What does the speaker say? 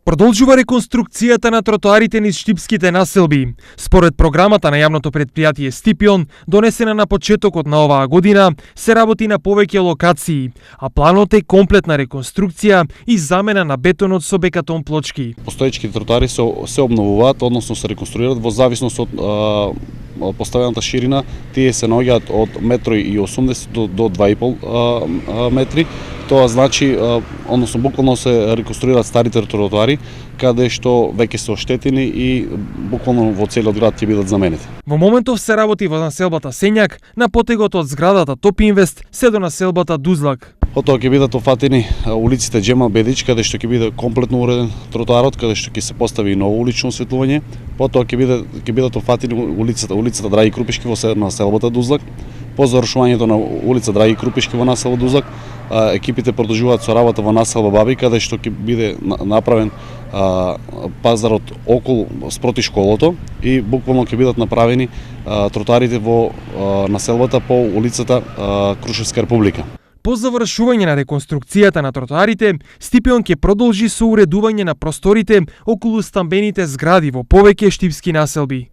Продолжува реконструкцијата на тротоарите низ штипските населби. Според програмата на јавното претпријатие Стипион, донесена на почетокот на оваа година, се работи на повеќе локации, а планот е комплетна реконструкција и замена на бетонот со бекатон плочки. Постоечките тротоари се обновуваат, односно се реконструираат во зависност од поставената ширина. Тие се наоѓаат од 1,80 до 2,5 метри. Тоа значи, односно буквално се реконструираат старите тротоари, каде што веќе се оштетени и буквално во целиот град ќе бидат заменети. Во моментов се работи во населбата Сењак, на потегот од зградата Топ Инвест се до населбата Дузлак. Потоа ќе бидат офатени улиците Джемал Бедич, каде што ќе биде комплетно уреден тротоарот, каде што ќе се постави и ново улично осветлување. Потоа ќе бидат офатени улицата Драги Крупишки во населбата Дузлак. По завршувањето на улица Драги Крупишки во населба Дузлак, екипите продолжуваат со работа во населба Баби, каде што ќе биде направен пазарот околу спроти школото и буквално ќе бидат направени тротоарите во населбата по улицата Крушевска република. По завршување на реконструкцијата на тротоарите, Стипион ќе продолжи со уредување на просторите околу стамбените згради во повеќе штипски населби.